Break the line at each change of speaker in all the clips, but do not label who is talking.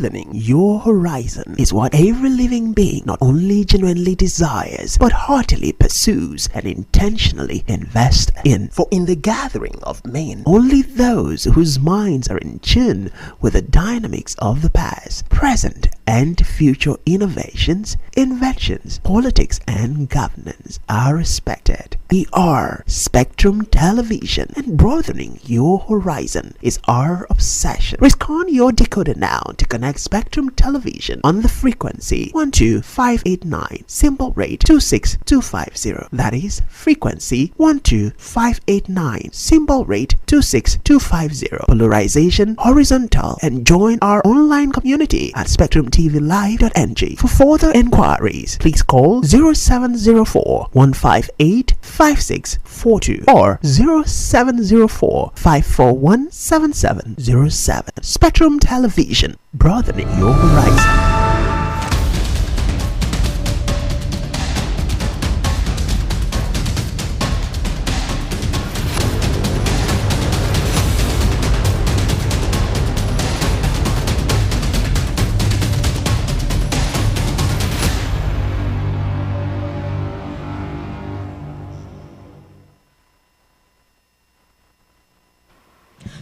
Broadening your horizon is what every living being not only genuinely desires, but heartily pursues and intentionally invests in. For in the gathering of men, only those whose minds are in tune with the dynamics of the past, present, and future innovations, inventions, politics, and governance are respected. We are Spectrum Television, and broadening your horizon is our obsession. Rescan your decoder now to connect Spectrum Television on the frequency 12589, symbol rate 26250. That is frequency 12589, symbol rate 26250. Polarization horizontal, and join our online community at spectrumtvlive.ng. For further inquiries, please call 0704 158 5642 or 0704 541 7707. Spectrum Television, broadening your horizon.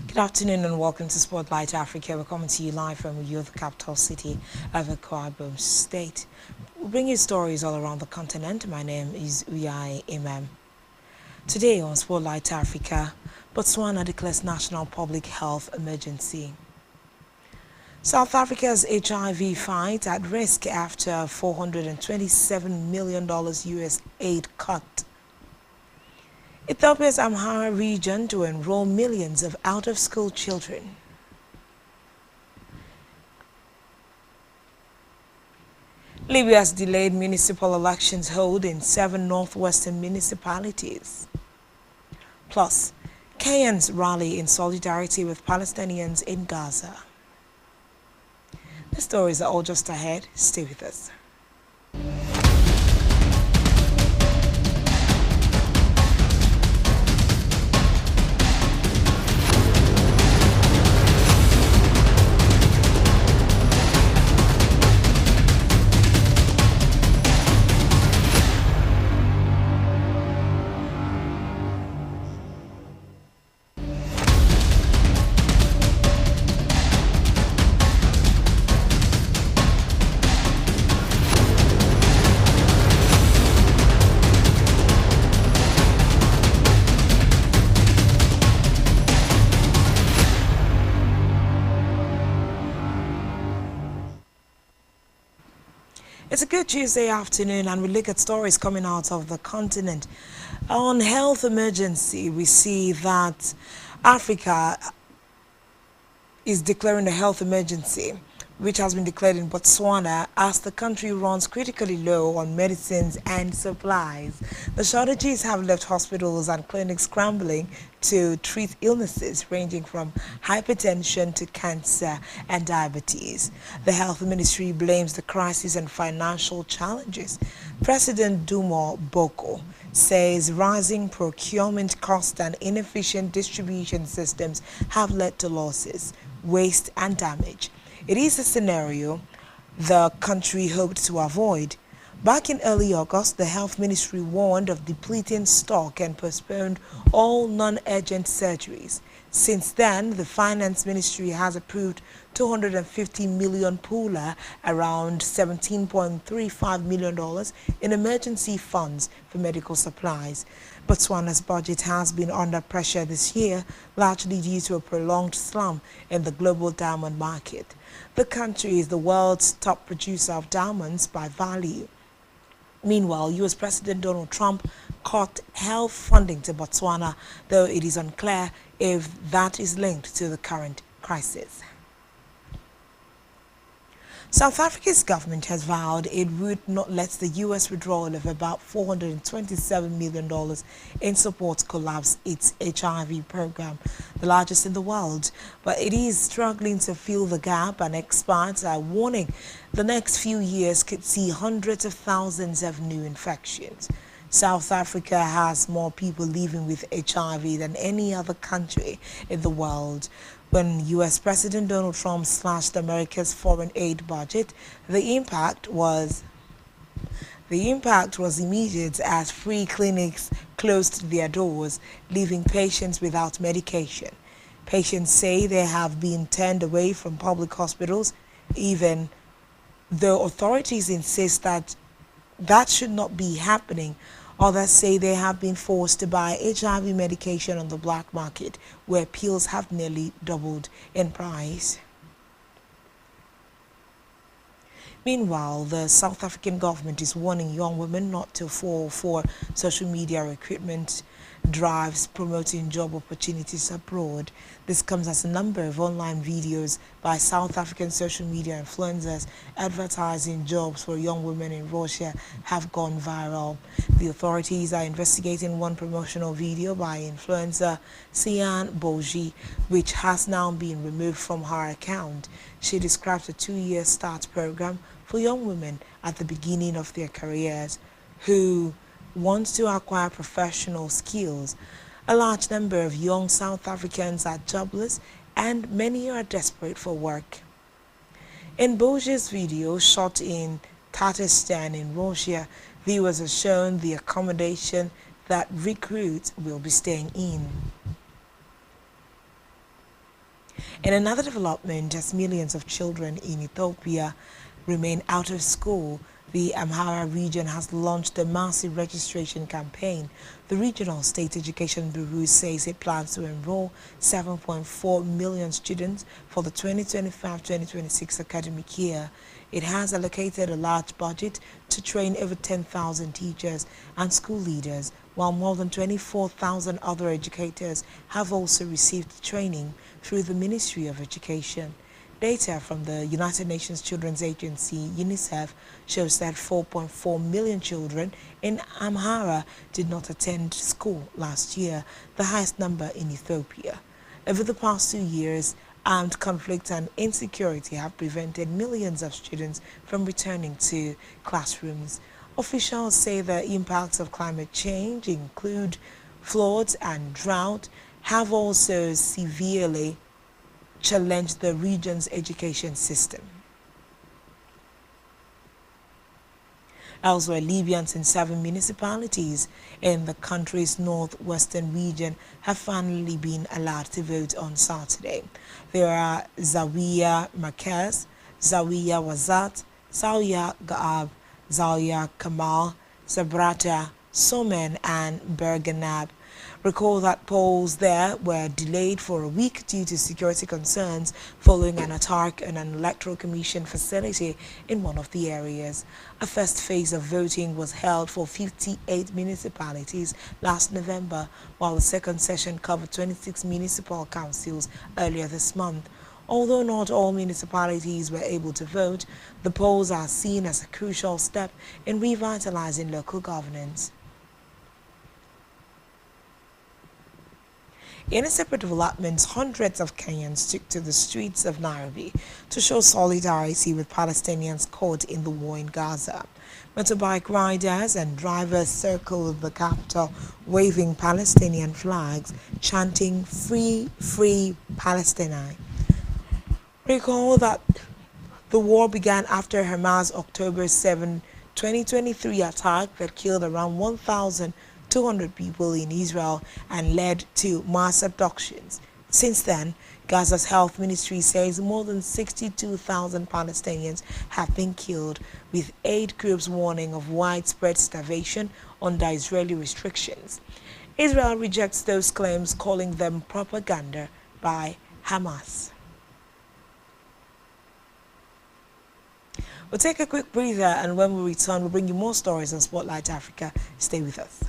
Good afternoon and welcome to Spotlight Africa. We're coming to you live from the capital city of Akwa Ibom State. We bring you stories all around the continent. My name is Uyai Imam. Today on Spotlight Africa, Botswana declares national public health emergency. South Africa's HIV fight at risk after $427 million US aid cut. Ethiopia's Amhara region to enroll millions of out-of-school children. Libya's delayed municipal elections hold in 7 northwestern municipalities. Plus, Kenyans rally in solidarity with Palestinians in Gaza. The stories are all just ahead. Stay with us. It's a good Tuesday afternoon, and we look at stories coming out of the continent. On health emergency, we see that Africa is declaring a health emergency, which has been declared in Botswana as the country runs critically low on medicines and supplies. The shortages have left hospitals and clinics scrambling to treat illnesses ranging from hypertension to cancer and diabetes. The health ministry blames the crisis and financial challenges. President Dumo Boko says rising procurement costs and inefficient distribution systems have led to losses, waste and damage. It is a scenario the country hoped to avoid. Back in early August, the health ministry warned of depleting stock and postponed all non-urgent surgeries. Since then, the finance ministry has approved 250 million pula, around $17.35 million in emergency funds for medical supplies. Botswana's budget has been under pressure this year, largely due to a prolonged slump in the global diamond market. The country is the world's top producer of diamonds by value. Meanwhile, U.S. President Donald Trump cut health funding to Botswana, though it is unclear if that is linked to the current crisis. South Africa's government has vowed it would not let the U.S. withdrawal of about $427 million in support collapse its HIV program, the largest in the world. But it is struggling to fill the gap, and experts are warning the next few years could see hundreds of thousands of new infections. South Africa has more people living with HIV than any other country in the world. When U.S. President Donald Trump slashed America's foreign aid budget, the impact was immediate as free clinics closed their doors, leaving patients without medication. Patients say they have been turned away from public hospitals, even though authorities insist that should not be happening. Others say they have been forced to buy HIV medication on the black market, where pills have nearly doubled in price. Meanwhile, the South African government is warning young women not to fall for social media recruitment drives promoting job opportunities abroad. This comes as a number of online videos by South African social media influencers advertising jobs for young women in Russia have gone viral. The authorities are investigating one promotional video by influencer Sian Boji, which has now been removed from her account. She describes a 2-year start program for young women at the beginning of their careers who want to acquire professional skills. A large number of young South Africans are jobless and many are desperate for work. In Boji's video, shot in Tatarstan in Russia, viewers are shown the accommodation that recruits will be staying in. In another development, as millions of children in Ethiopia remain out of school, the Amhara region has launched a massive registration campaign. The Regional State Education Bureau says it plans to enroll 7.4 million students for the 2025-2026 academic year. It has allocated a large budget to train over 10,000 teachers and school leaders, while more than 24,000 other educators have also received training through the Ministry of Education. Data from the United Nations Children's Agency, UNICEF, shows that 4.4 million children in Amhara did not attend school last year, the highest number in Ethiopia. Over the past 2 years, armed conflict and insecurity have prevented millions of students from returning to classrooms. Officials say the impacts of climate change include floods and drought have also severely challenged the region's education system. Elsewhere, Libyans in 7 municipalities in the country's northwestern region have finally been allowed to vote on Saturday. There are Zawiya Markaz, Zawiya Wazat, Zawiya Gaab, Zawiya Kamal, Zabrata, Somen, and Berganab. Recall that polls there were delayed for a week due to security concerns following an attack on an electoral commission facility in one of the areas. A first phase of voting was held for 58 municipalities last November, while the second session covered 26 municipal councils earlier this month. Although not all municipalities were able to vote, the polls are seen as a crucial step in revitalizing local governance. In a separate development, hundreds of Kenyans took to the streets of Nairobi to show solidarity with Palestinians caught in the war in Gaza. Motorbike riders and drivers circled the capital, waving Palestinian flags, chanting "Free, Free Palestine." Recall that the war began after Hamas' October 7, 2023 attack that killed around 1,200 people in Israel and led to mass abductions. Since then, Gaza's health ministry says more than 62,000 Palestinians have been killed, with aid groups warning of widespread starvation under Israeli restrictions. Israel rejects those claims, calling them propaganda by Hamas. We'll take a quick breather, and when we return, we'll bring you more stories on Spotlight Africa. Stay with us.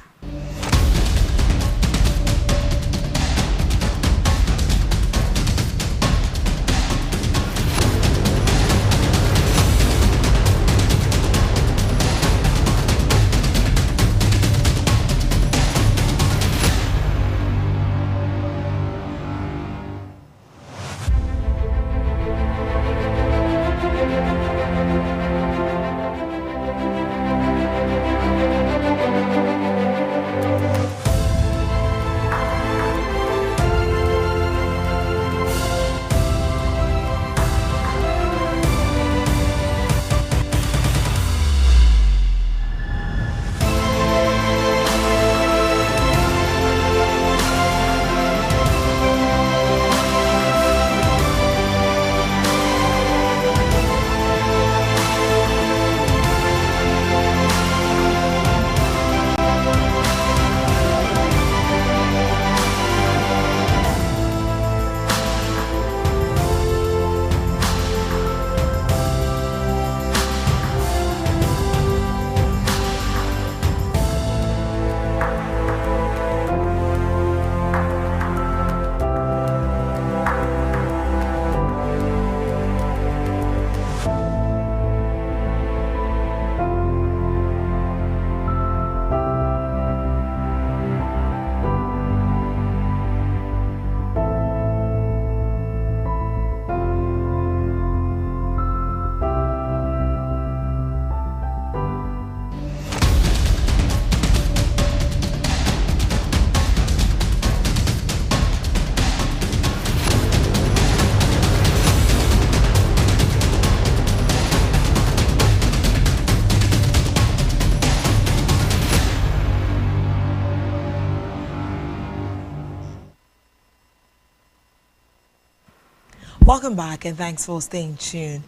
Welcome back and thanks for staying tuned.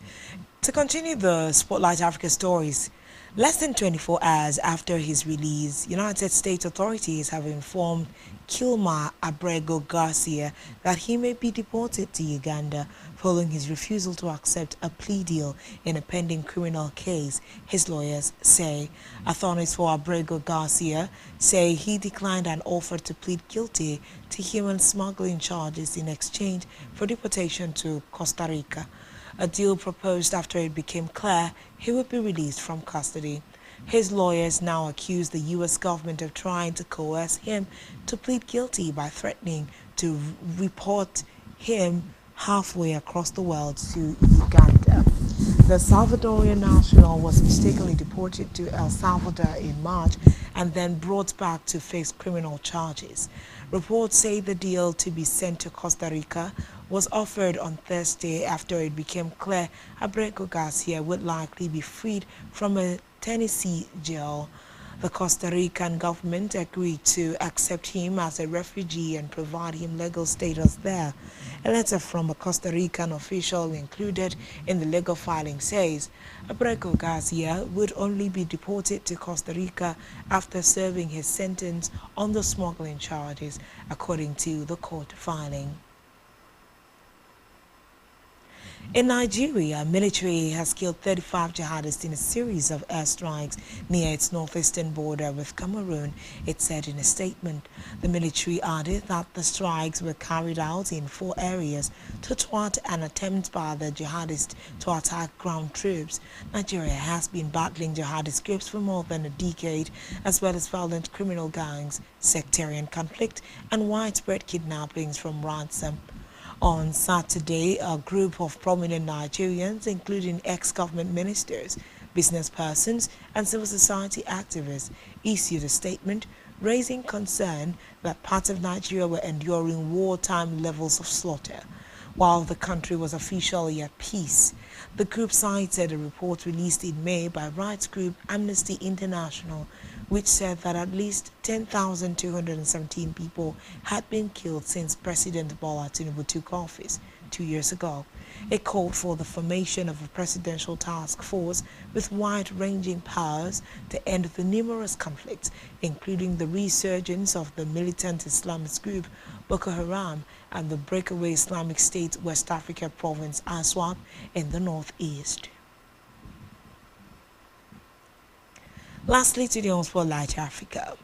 To continue the Spotlight Africa stories, less than 24 hours after his release, United States authorities have informed Kilma Abrego Garcia that he may be deported to Uganda following his refusal to accept a plea deal in a pending criminal case, his lawyers say. Attorneys for Abrego Garcia say he declined an offer to plead guilty to human smuggling charges in exchange for deportation to Costa Rica, a deal proposed after it became clear he would be released from custody. His lawyers now accuse the U.S. government of trying to coerce him to plead guilty by threatening to report him halfway across the world to Uganda. The Salvadorian national was mistakenly deported to El Salvador in March and then brought back to face criminal charges. Reports say the deal to be sent to Costa Rica was offered on Thursday after it became clear Abrego Garcia would likely be freed from a Tennessee jail. The Costa Rican government agreed to accept him as a refugee and provide him legal status there. A letter from a Costa Rican official included in the legal filing says Abrego Garcia would only be deported to Costa Rica after serving his sentence on the smuggling charges, according to the court filing. In Nigeria, military has killed 35 jihadists in a series of airstrikes near its northeastern border with Cameroon, it said in a statement. The military added that the strikes were carried out in 4 areas to thwart an attempt by the jihadists to attack ground troops. Nigeria has been battling jihadist groups for more than a decade, as well as violent criminal gangs, sectarian conflict, and widespread kidnappings from ransom. On Saturday, a group of prominent Nigerians, including ex-government ministers, business persons, and civil society activists, issued a statement raising concern that parts of Nigeria were enduring wartime levels of slaughter, while the country was officially at peace. The group cited a report released in May by rights group Amnesty International, which said that at least 10,217 people had been killed since President Bola Tinubu took office 2 years ago. It called for the formation of a presidential task force with wide-ranging powers to end the numerous conflicts, including the resurgence of the militant Islamist group Boko Haram and the breakaway Islamic State West Africa province ISWAP in the northeast. Lastly, today on Spotlight Africa,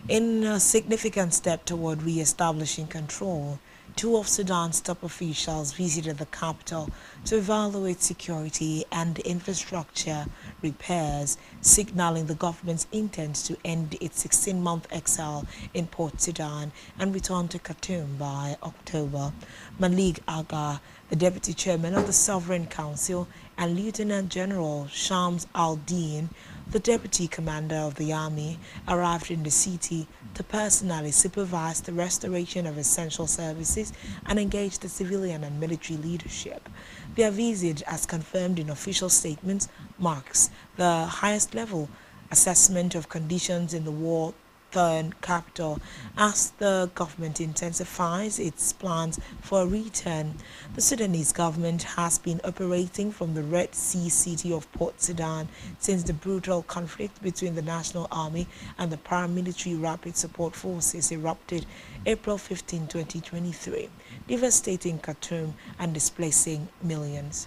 in a significant step toward re-establishing control, 2 of Sudan's top officials visited the capital to evaluate security and infrastructure repairs, signaling the government's intent to end its 16-month exile in Port Sudan and return to Khartoum by October. Malik Aga, the deputy chairman of the Sovereign Council, and Lieutenant General Shams al-Din, the deputy commander of the army, arrived in the city to personally supervise the restoration of essential services and engage the civilian and military leadership. Their visit, as confirmed in official statements, marks the highest level assessment of conditions in the war-torn capital as the government intensifies its plans for a return. The Sudanese government has been operating from the Red Sea city of Port Sudan since the brutal conflict between the National Army and the paramilitary Rapid Support Forces erupted April 15, 2023, devastating Khartoum and displacing millions.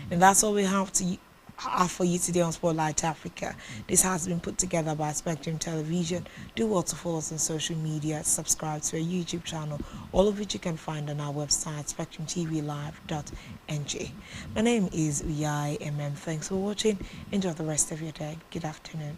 And that's all we have for you today on Spotlight Africa. This has been put together by Spectrum Television. Do also follow us on social media, subscribe to our YouTube channel, all of which you can find on our website, spectrumtvlive.ng. My name is Uyai MM. Thanks for watching. Enjoy the rest of your day. Good afternoon.